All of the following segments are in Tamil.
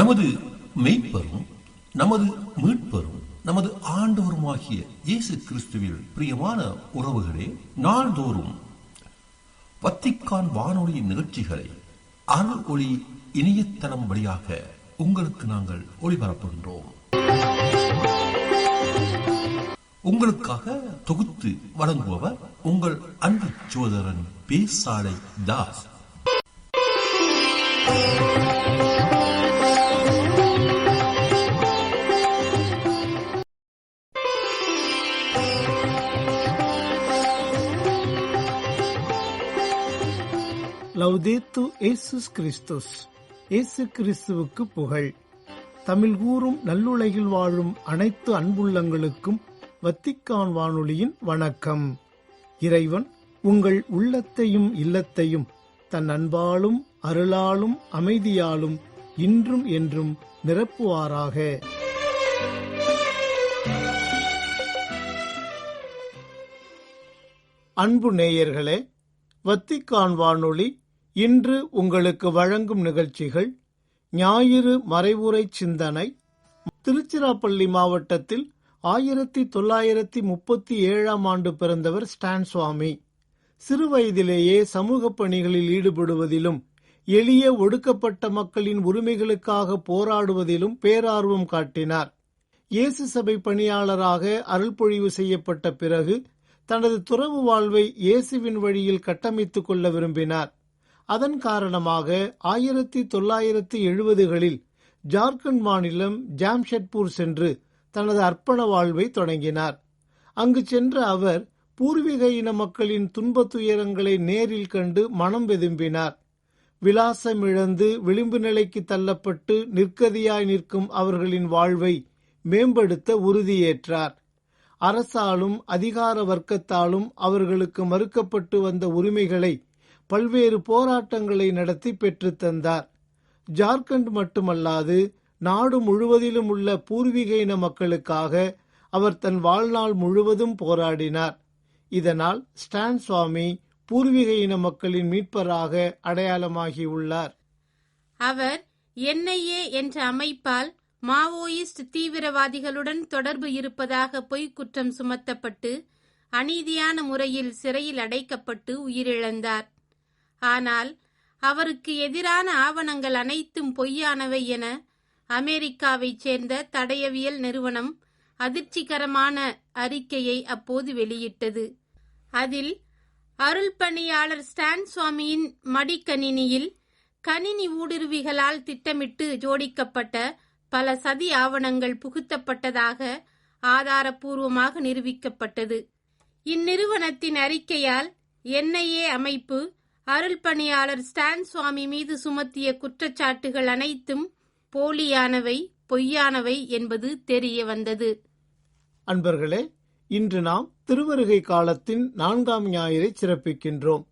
நமது மெய்ப்பரும் நமது மீட்பரும் நமது ஆண்டவருமாகிய இயேசு கிறிஸ்துவில் பிரியமான உறவுகளே, நாள்தோறும் வத்திக்கான் வானொலி நிகழ்ச்சிகளை அருள் ஒளி இணையதளம் வழியாக உங்களுக்கு நாங்கள் ஒளிபரப்புகின்றோம். உங்களுக்காக தொகுத்து வழங்குபவர் உங்கள் அன்பு சோதரன் பேசாலை தாஸ். லௌதேத்து இயேசுஸ் கிறிஸ்துஸ். இயேசு கிறிஸ்துவுக்கு புகழ். தமிழ் கூறும் நல்லுலகில் வாழும் அனைத்து அன்புள்ளங்களுக்கும் வத்திக்கான் வானொலியின் வணக்கம். இறைவன் உங்கள் உள்ளத்தையும் இல்லத்தையும் தன் அன்பாலும் அருளாலும் அமைதியாலும் இன்றும் என்றும் நிரப்புவாராக. அன்பு நேயர்களே, வத்திக்கான் வானொலி இன்று உங்களுக்கு வழங்கும் நிகழ்ச்சிகள்: ஞாயிறு மறைவுரை சிந்தனை. திருச்சிராப்பள்ளி மாவட்டத்தில் 1937 ஆண்டு பிறந்தவர் ஸ்டான் சுவாமி. சிறுவயதிலேயே சமூக பணிகளில் ஈடுபடுவதிலும் எளிய ஒடுக்கப்பட்ட மக்களின் உரிமைகளுக்காக போராடுவதிலும் பேரார்வம் காட்டினார். இயேசு சபை பணியாளராக அருள்பொழிவு செய்யப்பட்ட பிறகு தனது துறவு வாழ்வை இயேசுவின் வழியில் கட்டமைத்துக் கொள்ள விரும்பினார். அதன் காரணமாக 1970களில் ஜார்க்கண்ட் மாநிலம் ஜாம்ஷெட்பூர் சென்று தனது அர்ப்பண வாழ்வை தொடங்கினார். அங்கு சென்ற அவர் பூர்வீக இன மக்களின் துன்ப துயரங்களை நேரில் கண்டு மனம் வெதும்பினார். விலாசம் இழந்து விளிம்பு நிலைக்கு தள்ளப்பட்டு நிற்கதியாய் நிற்கும் அவர்களின் வாழ்வை மேம்படுத்த உறுதியேற்றார். அரசாலும் அதிகார வர்க்கத்தாலும் அவர்களுக்கு மறுக்கப்பட்டு வந்த உரிமைகளை பல்வேறு போராட்டங்களை நடத்தி பெற்றுத்தந்தார். ஜார்க்கண்ட் மட்டுமல்லாது நாடு முழுவதிலும் உள்ள பூர்வீக இன மக்களுக்காக அவர் தன் வாழ்நாள் முழுவதும் போராடினார். இதனால் ஸ்டான் சுவாமி பூர்வீக இன மக்களின் மீட்பராக அடையாளமாகியுள்ளார். அவர் என்ஐஏ என்ற அமைப்பால் மாவோயிஸ்ட் தீவிரவாதிகளுடன் தொடர்பு இருப்பதாக பொய்க் குற்றம் சுமத்தப்பட்டு அநீதியான முறையில் சிறையில் அடைக்கப்பட்டு உயிரிழந்தார். ஆனால் அவருக்கு எதிரான ஆவணங்கள் அனைத்தும் பொய்யானவை என அமெரிக்காவைச் சேர்ந்த தடயவியல் நிறுவனம் அதிர்ச்சிகரமான அறிக்கையை அப்போது வெளியிட்டது. அதில் அருள் பணியாளர் ஸ்டான் சுவாமியின் மடிக்கணினியில் கணினி ஊடுருவிகளால் திட்டமிட்டு ஜோடிக்கப்பட்ட பல சதி ஆவணங்கள் புகுத்தப்பட்டதாக ஆதாரபூர்வமாக நிரூபிக்கப்பட்டது. இந்நிறுவனத்தின் அறிக்கையால் என்ஐஏ அமைப்பு அருள் பணியாளர் ஸ்டான் சுவாமி மீது சுமத்திய குற்றச்சாட்டுகள் அனைத்தும் போலியானவை, பொய்யானவை என்பது தெரிய வந்தது. அன்பர்களே, இன்று நாம் திருவருகை காலத்தின் 4ஆம் ஞாயிறை சிறப்பிக்கின்றோம்.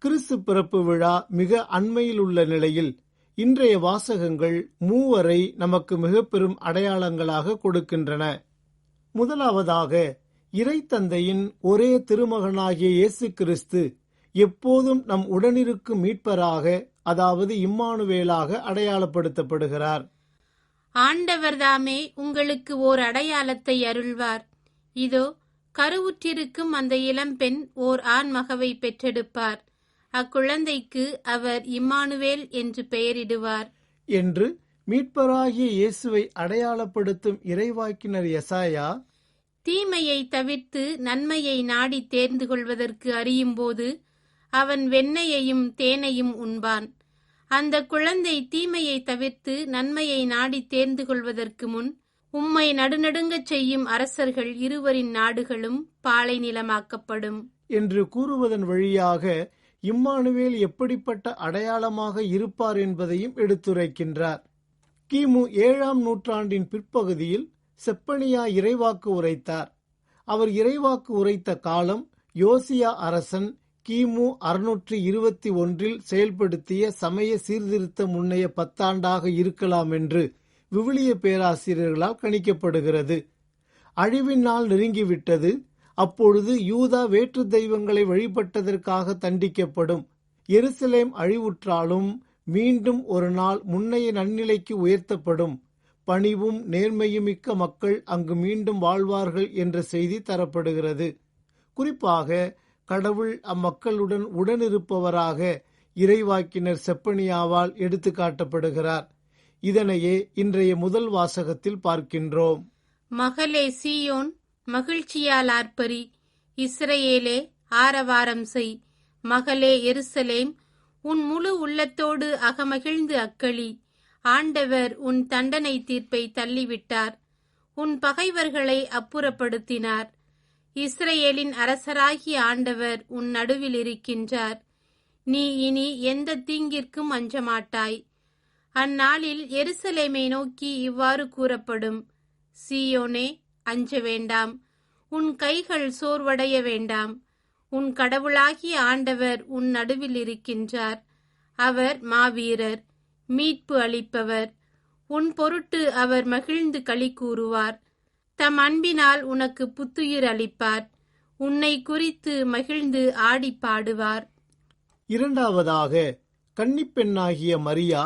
கிறிஸ்து பிறப்பு விழா மிக அண்மையில் உள்ள நிலையில் இன்றைய வாசகங்கள் மூவரை நமக்கு மிக பெரும் அடையாளங்களாக கொடுக்கின்றன. முதலாவதாக, இறை தந்தையின் ஒரே திருமகனாகிய இயேசு கிறிஸ்து எப்போதும் நம் உடனிருக்கும் மீட்பராக, அதாவது இம்மானுவேலாக அடையாளப்படுத்தப்படுகிறார். ஆண்டவர்தாமே உங்களுக்கு ஓர் அடையாளத்தை அருள்வார். இதோ கருவுற்றிருக்கும் அந்த இளம்பெண் ஓர் ஆண்மகவை பெற்றெடுப்பார். அக்குழந்தைக்கு அவர் இம்மானுவேல் என்று பெயரிடுவார் என்று மீட்பராகிய இயேசுவை அடையாளப்படுத்தும் இறைவாக்கினர் எசாயா, தீமையை தவிர்த்து நன்மையை நாடி தேர்ந்து கொள்வதற்கு அறியும்போது அவன் வெண்ணெயையும் தேனையும் உண்பான். அந்த குழந்தை தீமையை தவிர்த்து நன்மையை நாடி தேர்ந்து கொள்வதற்கு முன் உம்மை நடுநடுங்கச் செய்யும் அரசர்கள் இருவரின் நாடுகளும் பாலை நிலமாக்கப்படும் என்று கூறுவதன் வழியாக இம்மானுவேல் எப்படிப்பட்ட அடையாளமாக இருப்பார் என்பதையும் எடுத்துரைக்கின்றார். கிமு 7ஆம் நூற்றாண்டின் பிற்பகுதியில் செப்பனியா இறைவாக்கு உரைத்தார். அவர் இறைவாக்கு உரைத்த காலம் யோசியா அரசன் கிமு 621 செயல்படுத்திய சமய சீர்திருத்த முன்னைய 10 ஆண்டாக இருக்கலாம் என்று விவிலிய பேராசிரியர்களால் கணிக்கப்படுகிறது. அழிவின் நாள் நெருங்கிவிட்டது. அப்பொழுது யூதா வேற்று தெய்வங்களை வழிபட்டதற்காக தண்டிக்கப்படும். எருசலேம் அழிவுற்றாலும் மீண்டும் ஒரு நாள் முன்னைய நன்னிலைக்கு உயர்த்தப்படும். பணிவும் நேர்மையும் மிக்க மக்கள் அங்கு மீண்டும் வாழ்வார்கள் என்ற செய்தி தரப்படுகிறது. குறிப்பாக கடவுள் அம்மக்களுடன் உடனிருப்பவராக இறைவாக்கினர் செப்பனியாவால் எடுத்து காட்டப்படுகிறார். இதனையே இன்றைய முதல் வாசகத்தில் பார்க்கின்றோம். மகளே சீயோன், மகிழ்ச்சியால் ஆர்ப்பரி, இஸ்ரவேலே ஆரவாரம் செய். மகளே எருசலேம், உன் முழு உள்ளத்தோடு அகமகிழ்ந்து அக்களி. ஆண்டவர் உன் தண்டனை தீர்ப்பை தள்ளிவிட்டார், உன் பகைவர்களை அப்புறப்படுத்தினார். இஸ்ரவேலின் அரசராகிய ஆண்டவர் உன் நடுவில் இருக்கின்றார். நீ இனி எந்த தீங்கிற்கும் அஞ்சமாட்டாய். அந்நாளில் எருசலேமை நோக்கி இவ்வாறு கூறப்படும்: சீயோனே, அஞ்ச வேண்டாம், உன் கைகள் சோர்வடைய வேண்டாம். உன் கடவுளாகிய ஆண்டவர் உன் நடுவில் இருக்கின்றார். அவர் மாவீரர், மீட்பு அளிப்பவர். உன் பொருட்டு அவர் மகிழ்ந்து களி கூறுவார். தம் அன்பினால் உனக்கு புத்துயிர் அளிப்பார். உன்னை குறித்து மகிழ்ந்து ஆடி பாடுவார். இரண்டாவதாக, கன்னிப்பெண்ணாகிய மரியா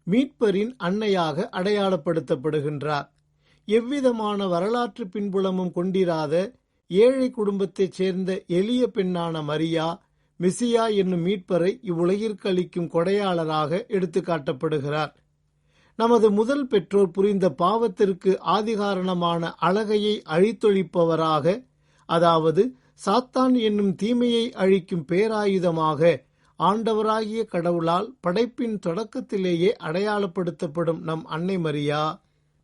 மீட்பரின் அன்னையாக அடையாளப்படுத்தப்படுகின்றார். எவ்விதமான வரலாற்று பின்புலமும் கொண்டிராத ஏழை குடும்பத்தைச் சேர்ந்த எளிய பெண்ணான மரியா மெசியா என்னும் மீட்பரை இவ்வுலகிற்கு அளிக்கும் கொடையாளராக எடுத்து காட்டப்படுகிறார். நமது முதல் பெற்றோர் புரிந்த பாவத்திற்கு ஆதிகாரணமான அழகையை அழித்தொழிப்பவராக, அதாவது சாத்தான் என்னும் தீமையை அழிக்கும் பேராயுதமாக ஆண்டவராகிய கடவுளால் படைப்பின் தொடக்கத்திலேயே அடையாளப்படுத்தப்படும் நம் அன்னை மரியா,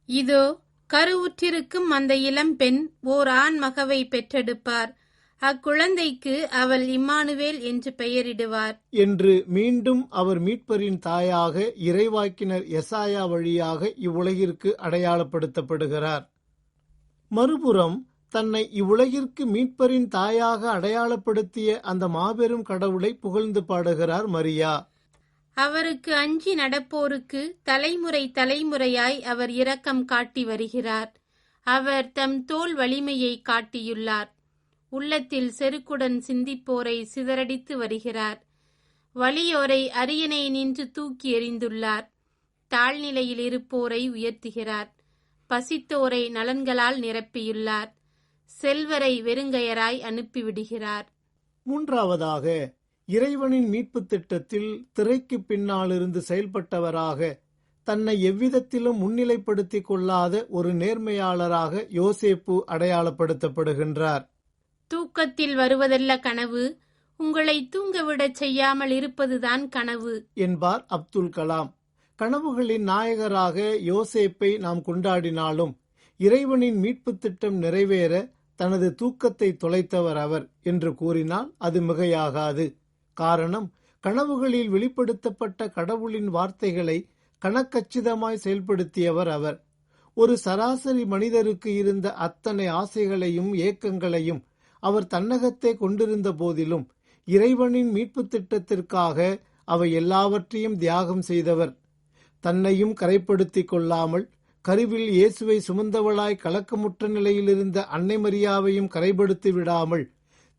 இதோ கருவுற்றிருக்கும் அந்த இளம்பெண் ஓர் ஆண் மகவை பெற்றெடுப்பார். அக்குழந்தைக்கு அவள் இம்மானுவேல் என்று பெயரிடுவார் என்று மீண்டும் அவர் மீட்பரின் தாயாக இறைவாக்கினர் எசாயா வழியாக இவ்வுலகிற்கு அடையாளப்படுத்தப்படுகிறார். மறுபுறம் தன்னை இவ்வுலகிற்கு மீட்பரின் தாயாக அடையாளப்படுத்திய அந்த மாபெரும் கடவுளை புகழ்ந்து பாடுகிறார் மரியா. அவருக்கு அஞ்சி நடப்போருக்கு தலைமுறை தலைமுறையாய் அவர் இரக்கம் காட்டி வருகிறார். அவர் தம் தோள் வலிமையை காட்டியுள்ளார். உள்ளத்தில் செருக்குடன் சிந்திப்போரை சிதறடித்து வருகிறார். வலியோரை அரியணை நின்று தூக்கி எறிந்துள்ளார். தாழ்நிலையில் இருப்போரை உயர்த்துகிறார். பசித்தோரை நலன்களால் நிரப்பியுள்ளார். செல்வரை வெறுங்கையராய் அனுப்பிவிடுகிறார். மூன்றாவதாக, இறைவனின் மீட்பு திட்டத்தில் திரைக்கு பின்னாலிருந்து செயல்பட்டவராக, தன்னை எவ்விதத்திலும் முன்னிலைப்படுத்திக் கொள்ளாத ஒரு நேர்மையாளராக யோசேப்பு அடையாளப்படுத்தப்படுகின்றார். தூக்கத்தில் வருவதல்ல கனவு, உங்களை தூங்கவிடச் செய்யாமல் இருப்பதுதான் கனவு என்பார் அப்துல் கலாம். கனவுகளின் நாயகராக யோசேப்பை நாம் கொண்டாடினாலும் இறைவனின் மீட்பு திட்டம் நிறைவேற தனது தூக்கத்தை தொலைத்தவர் அவர் என்று கூறினால் அது மிகையாகாது. காரணம், கனவுகளில் வெளிப்படுத்தப்பட்ட கடவுளின் வார்த்தைகளை கணக்கச்சிதமாய் செயல்படுத்தியவர் அவர். ஒரு சராசரி மனிதருக்கு இருந்த அத்தனை ஆசைகளையும் ஏக்கங்களையும் அவர் தன்னகத்தே கொண்டிருந்த போதிலும் இறைவனின் மீட்பு திட்டத்திற்காக அவை எல்லாவற்றையும் தியாகம் செய்தவர். தன்னையும் கரைப்படுத்திக் கொள்ளாமல் கருவில் இயேசுவை சுமந்தவளாய் கலக்கமுற்ற நிலையில் இருந்த அன்னை மரியாவையும் கரைப்படுத்தி விடாமல்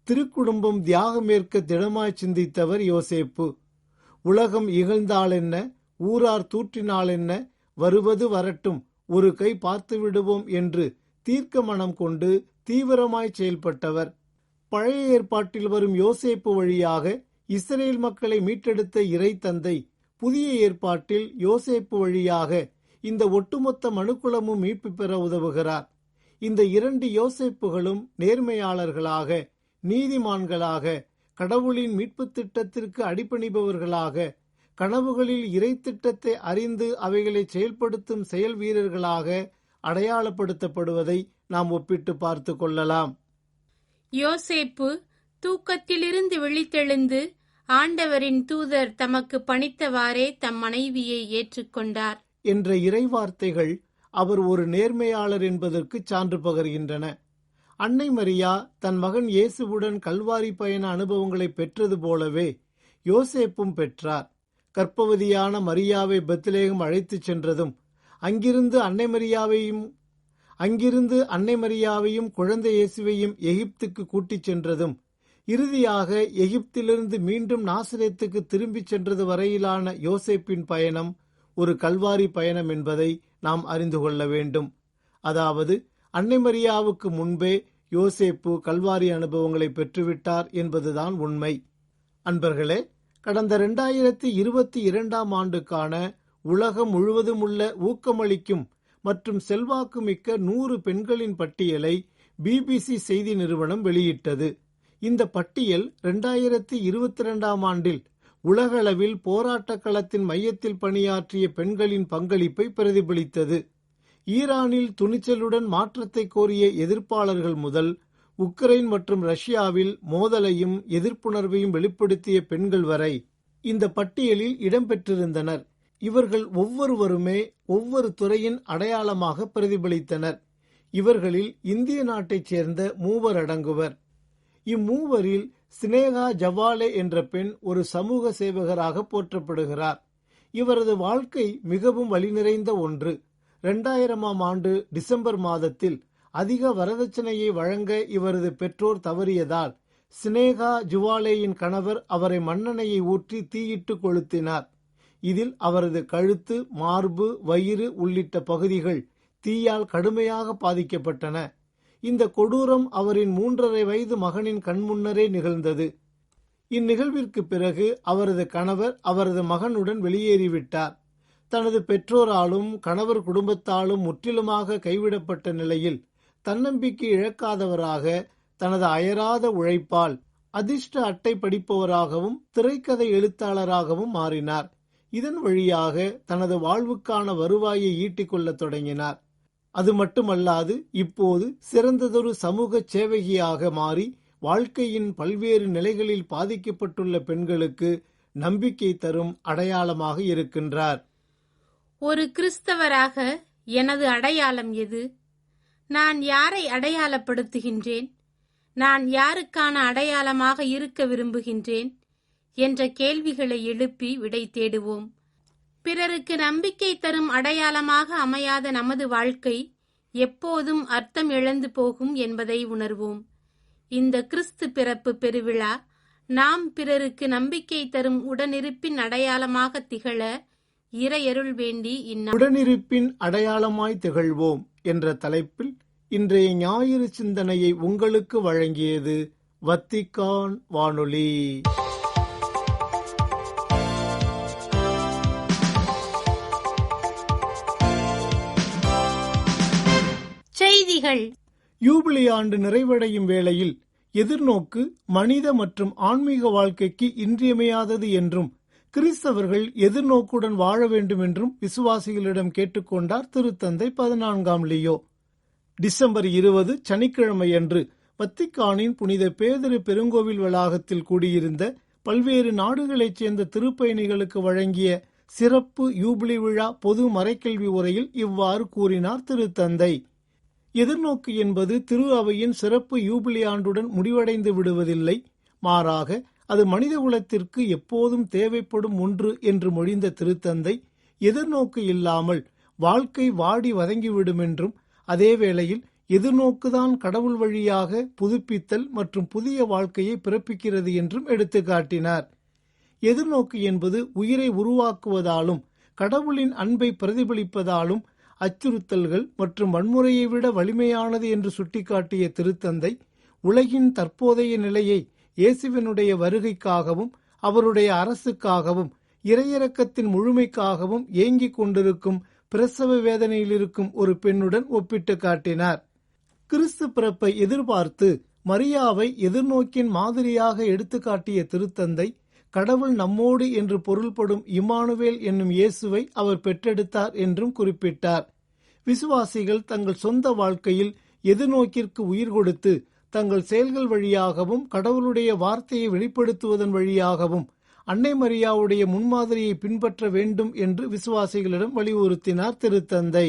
திருக்குடும்பம் தியாகமேற்க திடமாய் சிந்தித்தவர் யோசேப்பு. உலகம் இகழ்ந்தால் என்ன, ஊரார் தூற்றினால் என்ன, வருவது வரட்டும், ஒரு கை பார்த்து விடுவோம் என்று தீர்க்க மனம் கொண்டு தீவிரமாய் செயல்பட்டவர். பழைய ஏற்பாட்டில் வரும் யோசேப்பு வழியாக இஸ்ரேல் மக்களை மீட்டெடுத்த இறை தந்தை புதிய ஏற்பாட்டில் யோசேப்பு வழியாக இந்த ஒட்டுமொத்த மனுக்குலமும் மீட்பு பெற உதவுகிறார். இந்த இரண்டு யோசேப்புகளும் நேர்மையாளர்களாக, நீதிமான்களாக, கடவுளின் மீட்பு திட்டத்திற்கு அடிபணிபவர்களாக, கனவுகளில் இறை திட்டத்தை அறிந்து அவைகளை செயல்படுத்தும் செயல் வீரர்களாக அடையாளப்படுத்தப்படுவதை நாம் ஒப்பிட்டு பார்த்து கொள்ளலாம். யோசேப்பு தூக்கத்திலிருந்து விழித்தெழுந்து ஆண்டவரின் தூதர் தமக்கு பணித்தவாறே தம் மனைவியை ஏற்றுக்கொண்டார் என்ற இறைவார்த்தைகள் அவர் ஒரு நேர்மையாளர் என்பதற்கு சான்று பகர்கின்றன. அன்னை மரியா தன் மகன் இயேசுவுடன் கல்வாரி பயண அனுபவங்களை பெற்றது போலவே யோசேப்பும் பெற்றார். கர்ப்பவதியான மரியாவை பெத்லகேம் அழைத்துச் சென்றதும் அங்கிருந்து அன்னை மரியாவையும் குழந்தை இயேசுவையும் எகிப்துக்கு கூட்டிச் சென்றதும் இறுதியாக எகிப்திலிருந்து மீண்டும் நாசரேத்துக்கு திரும்பிச் சென்றது வரையிலான யோசேப்பின் பயணம் ஒரு கல்வாரி பயணம் என்பதை நாம் அறிந்து கொள்ள வேண்டும். அதாவது அன்னை மரியாவுக்கு முன்பே யோசேப்பு கல்வாரி அனுபவங்களை பெற்றுவிட்டார் என்பதுதான் உண்மை. அன்பர்களே, கடந்த 2022 ஆண்டுக்கான உலகம் முழுவதும் உள்ள ஊக்கமளிக்கும் மற்றும் செல்வாக்குமிக்க 100 பெண்களின் பட்டியலை BBC செய்தி நிறுவனம் வெளியிட்டது. இந்த பட்டியல் 2022 ஆண்டில் உலகளவில் போராட்ட களத்தின் மையத்தில் பணியாற்றிய பெண்களின் பங்களிப்பை பிரதிபலித்தது. ஈரானில் துணிச்சலுடன் மாற்றத்தை கோரிய எதிர்ப்பாளர்கள் முதல் உக்ரைன் மற்றும் ரஷ்யாவில் மோதலையும் எதிர்ப்புணர்வையும் வெளிப்படுத்திய பெண்கள் வரை இந்த பட்டியலில் இடம்பெற்றிருந்தனர். இவர்கள் ஒவ்வொருவருமே ஒவ்வொரு துறையின் அடையாளமாக பிரதிபலித்தனர். இவர்களில் இந்திய நாட்டைச் சேர்ந்த 3 அடங்குவர். இம்மூவரில் சினேகா ஜவாலே என்ற பெண் ஒரு சமூக சேவகராக போற்றப்படுகிறார். இவரது வாழ்க்கை மிகவும் வலிநிறைந்த ஒன்று. 2000 ஆண்டு டிசம்பர் மாதத்தில் அதிக வரதட்சணையை வழங்க இவரது பெற்றோர் தவறியதால் சினேகா ஜுவாலேயின் கணவர் அவரை மண்ணெண்ணெயை ஊற்றி தீயிட்டு கொளுத்தினார். இதில் அவரது கழுத்து, மார்பு, வயிறு உள்ளிட்ட பகுதிகள் தீயால் கடுமையாக பாதிக்கப்பட்டன. இந்த கொடூரம் அவரின் 3½ வயது மகனின் கண்முன்னரே நிகழ்ந்தது. இந்நிகழ்விற்கு பிறகு அவரது கணவர் அவரது மகனுடன் வெளியேறிவிட்டார். தனது பெற்றோராலும் கணவர் குடும்பத்தாலும் முற்றிலுமாக கைவிடப்பட்ட நிலையில் தன்னம்பிக்கை இழக்காதவராக தனது அயராத உழைப்பால் அதிர்ஷ்ட அட்டை படிப்பவராகவும் திரைக்கதை எழுத்தாளராகவும் மாறினார். இதன் வழியாக தனது வாழ்வுக்கான வருவாயை ஈட்டிக் கொள்ளத் தொடங்கினார். அது மட்டுமல்லாது இப்போது சிறந்ததொரு சமூக சேவகியாக மாறி வாழ்க்கையின் பல்வேறு நிலைகளில் பாதிக்கப்பட்டுள்ள பெண்களுக்கு நம்பிக்கை தரும் அடையாளமாக இருக்கின்றார். ஒரு கிறிஸ்தவராக எனது அடையாளம் எது? நான் யாரை அடையாளப்படுத்துகின்றேன்? நான் யாருக்கான அடையாளமாக இருக்க விரும்புகின்றேன் என்ற கேள்விகளை எழுப்பி விடை தேடுவோம். பிறருக்கு நம்பிக்கை தரும் அடையாளமாக அமையாத நமது வாழ்க்கை எப்போதும் அர்த்தம் இழந்து போகும் என்பதை உணர்வோம். இந்த கிறிஸ்து பிறப்பு பெருவிழா நாம் பிறருக்கு நம்பிக்கை தரும் உடனிருப்பின் அடையாளமாக திகழ இறையருள் வேண்டி உடனிருப்பின் அடையாளமாய் திகழ்வோம் என்ற தலைப்பில் இன்றைய ஞாயிறு சிந்தனையை உங்களுக்கு வழங்கியது வத்திக்கான் வானொலி. செய்திகள். யூபிலி ஆண்டு நிறைவடையும் வேளையில் எதிர்நோக்கு மனித மற்றும் ஆன்மீக வாழ்க்கைக்கு இன்றியமையாதது என்றும் கிறிஸ்தவர்கள் எதிர்நோக்குடன் வாழ வேண்டும் என்றும் விசுவாசிகளிடம் கேட்டுக்கொண்டார் திருத்தந்தை 14ஆம் லியோ. டிசம்பர் 20 சனிக்கிழமையன்று வத்திக்கானின் புனித பேதுரு பெருங்கோவில் வளாகத்தில் கூடியிருந்த பல்வேறு நாடுகளைச் சேர்ந்த திருப்பயணிகளுக்கு வழங்கிய சிறப்பு யூபிலி விழா பொது மறைக்கல்வி உரையில் இவ்வாறு கூறினார் திருத்தந்தை. எதிர்நோக்கு என்பது திரு அவையின் சிறப்பு யூபிலி ஆண்டுடன் முடிவடைந்து விடுவதில்லை. மாறாக அது மனித குலத்திற்கு எப்போதும் தேவைப்படும் ஒன்று என்று மொழிந்த திருத்தந்தை, எதிர்நோக்கு இல்லாமல் வாழ்க்கை வாடி வதங்கிவிடும் என்றும், அதே வேளையில் எதிர்நோக்குதான் கடவுள் வழியாக புதுப்பித்தல் மற்றும் புதிய வாழ்க்கையை பிறப்பிக்கிறது என்றும் எடுத்து காட்டினார். எதிர்நோக்கு என்பது உயிரை உருவாக்குவதாலும் கடவுளின் அன்பை பிரதிபலிப்பதாலும் அச்சுறுத்தல்கள் மற்றும் வன்முறையை விட வலிமையானது என்று சுட்டிக்காட்டிய திருத்தந்தை, உலகின் தற்போதைய நிலையை இயேசுவினுடைய வருகைக்காகவும் அவருடைய அரசுக்காகவும் இறையிறக்கத்தின் முழுமைக்காகவும் ஏங்கிக் கொண்டிருக்கும் பிரசவ வேதனையில் இருக்கும் ஒரு பெண்ணுடன் ஒப்பிட்டு காட்டினார். கிறிஸ்து பிறப்பை எதிர்பார்த்து மரியாவை எதிர்நோக்கின் மாதிரியாக எடுத்து காட்டிய திருத்தந்தை, கடவுள் நம்மோடு என்று பொருள்படும் இம்மானுவேல் என்னும் இயேசுவை அவர் பெற்றெடுத்தார் என்றும் குறிப்பிட்டார். விசுவாசிகள் தங்கள் சொந்த வாழ்க்கையில் எதிர்நோக்கிற்கு உயிர் கொடுத்து தங்கள் செயல்கள் வழியாகவும் கடவுளுடைய வார்த்தையை வெளிப்படுத்துவதன் வழியாகவும் அன்னை மரியாவுடைய முன்மாதிரியை பின்பற்ற வேண்டும் என்று விசுவாசிகளிடம் வலியுறுத்தினார் திருத்தந்தை.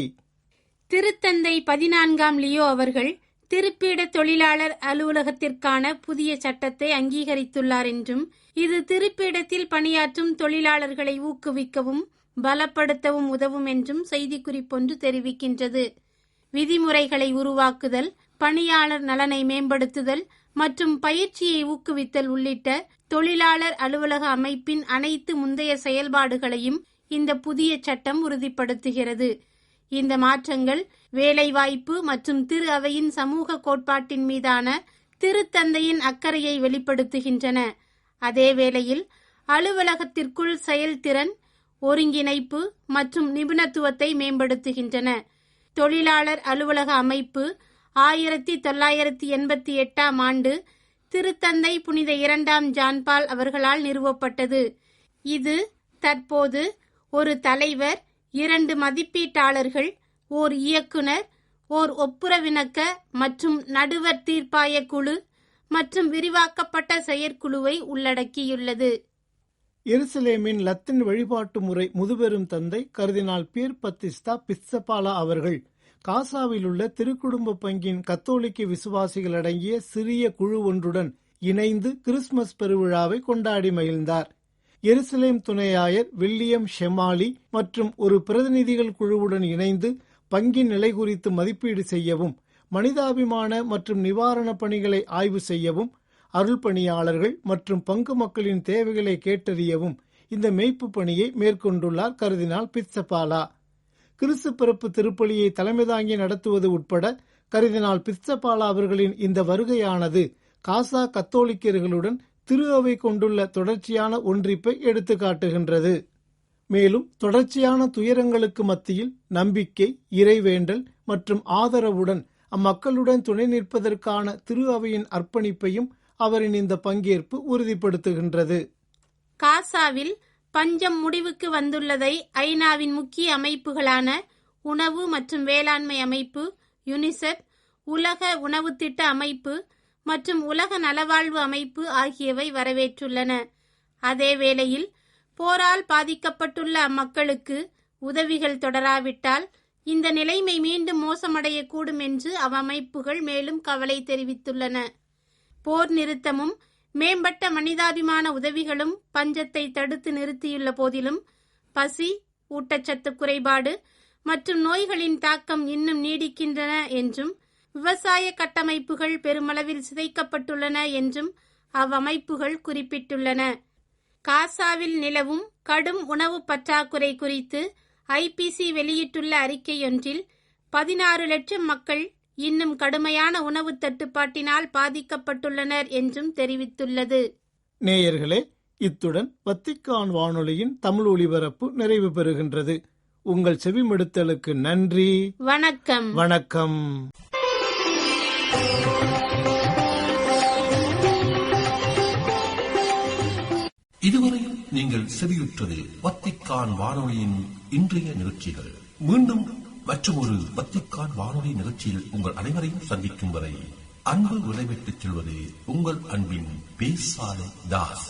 திருத்தந்தை 14ஆம் லியோ அவர்கள் திருப்பீட தொழிலாளர் அலுவலகத்திற்கான புதிய சட்டத்தை அங்கீகரித்துள்ளார் என்றும், இது திருப்பீடத்தில் பணியாற்றும் தொழிலாளர்களை ஊக்குவிக்கவும் பலப்படுத்தவும் உதவும் என்றும் செய்திக்குறிப்பொன்று தெரிவிக்கின்றது. விதிமுறைகளை உருவாக்குதல், பணியாளர் நலனை மேம்படுத்துதல் மற்றும் பயிற்சியை ஊக்குவித்தல் உள்ளிட்ட தொழிலாளர் அலுவலக அமைப்பின் அனைத்து முந்தைய செயல்பாடுகளையும் இந்த புதிய சட்டம் உறுதிப்படுத்துகிறது. இந்த மாற்றங்கள் வேலைவாய்ப்பு மற்றும் திரு அவையின் சமூக கோட்பாட்டின் மீதான திருத்தந்தையின் அக்கறையை வெளிப்படுத்துகின்றன. அதே வேளையில் அலுவலகத்திற்குள் செயல்திறன், ஒருங்கிணைப்பு மற்றும் நிபுணத்துவத்தை மேம்படுத்துகின்றன. தொழிலாளர் அலுவலக அமைப்பு 1988 ஆண்டு திருத்தந்தை புனித 2 ஜான்பால் அவர்களால் நிறுவப்பட்டது. இது தற்போது ஒரு தலைவர், 2 மதிப்பீட்டாளர்கள், ஓர் இயக்குனர், ஓர் ஒப்புரவிணக்க மற்றும் நடுவர் தீர்ப்பாய குழு மற்றும் விரிவாக்கப்பட்ட செயற்குழுவை உள்ளடக்கியுள்ளது. எருசலேமின் லத்தீன் வழிபாட்டு முறை முதுபெரும் தந்தை கர்தினால் பியர் பத்திஸ்தா பிட்சபாலா அவர்கள் காசாவில் உள்ள திருக்குடும்ப பங்கின் கத்தோலிக்க விசுவாசிகள் அடங்கிய சிறிய குழு ஒன்றுடன் இணைந்து கிறிஸ்துமஸ் பெருவிழாவை கொண்டாடி மகிழ்ந்தார். எருசலேம் துணையாயர் வில்லியம் ஷெமாலி மற்றும் ஒரு பிரதிநிதிகள் குழுவுடன் இணைந்து பங்கின் நிலை குறித்து மதிப்பீடு செய்யவும், மனிதாபிமான மற்றும் நிவாரணப் பணிகளை ஆய்வு செய்யவும், அருள் பணியாளர்கள் மற்றும் பங்கு மக்களின் தேவைகளை கேட்டறியவும் இந்த மேய்ப்பு பணியை மேற்கொண்டுள்ளார் கர்தினால் பிட்சபாலா. கிறிஸ்து பிறப்பு திருப்பலியை தலைமை தாங்கி நடத்துவது உட்பட கர்தினால் பிட்சபாலா அவர்களின் இந்த வருகையானது காசா கத்தோலிக்கர்களுடன் திரு அவை கொண்டுள்ள தொடர்ச்சியான ஒன்றிப்பை எடுத்து காட்டுகின்றது. மேலும் தொடர்ச்சியான துயரங்களுக்கு மத்தியில் நம்பிக்கை, இறைவேண்டல் மற்றும் ஆதரவுடன் அம்மக்களுடன் துணை நிற்பதற்கான திரு அவையின் அர்ப்பணிப்பையும் அவரின் இந்த பங்கேற்பு உறுதிப்படுத்துகின்றது. காசாவில் பஞ்சம் முடிவுக்கு வந்துள்ளதை ஐநாவின் முக்கிய அமைப்புகளான உணவு மற்றும் வேளாண்மை அமைப்பு, யுனிசெப், உலக உணவு திட்ட அமைப்பு மற்றும் உலக நலவாழ்வு அமைப்பு ஆகியவை வரவேற்றுள்ளன. அதே வேளையில் போரால் பாதிக்கப்பட்டுள்ள அம்மக்களுக்கு உதவிகள் தொடராவிட்டால் இந்த நிலைமை மீண்டும் மோசமடையக்கூடும் என்று அவ்வமைப்புகள் மேலும் கவலை தெரிவித்துள்ளன. போர் நிறுத்தமும் மேம்பட்ட மனிதாபிமான உதவிகளும் பஞ்சத்தை தடுத்து நிறுத்தியுள்ள போதிலும் பசி, ஊட்டச்சத்து குறைபாடு மற்றும் நோய்களின் தாக்கம் இன்னும் நீடிக்கின்றன என்றும் விவசாய கட்டமைப்புகள் பெருமளவில் சிதைக்கப்பட்டுள்ளன என்றும் அவ்வமைப்புகள் குறிப்பிட்டுள்ளன. காசாவில் நிலவும் கடும் உணவு பற்றாக்குறை குறித்து ஐபிசி வெளியிட்டுள்ள அறிக்கையொன்றில் 16 லட்சம் மக்கள் இன்னும் கடுமையான உணவு தட்டுப்பாட்டினால் பாதிக்கப்பட்டுள்ளனர் என்றும் தெரிவித்துள்ளது. நேயர்களே, இத்துடன் வத்திக்கான் வானொலியின் தமிழ் ஒலிபரப்பு நிறைவு பெறுகின்றது. உங்கள் செவிமடுத்தலுக்கு நன்றி. வணக்கம். வணக்கம். இதுவரையில் நீங்கள் செவியுற்றது வத்திக்கான் வானொலியின் இன்றைய நிகழ்ச்சிகள். மீண்டும் மற்றும் ஒரு வத்திக்கான் வானொலி நிகழ்ச்சியில் உங்கள் அனைவரையும் சந்திக்கும் வரை அன்பு விடைபெற்றுச் செல்வது உங்கள் அன்பின் பேசாலை தாஸ்.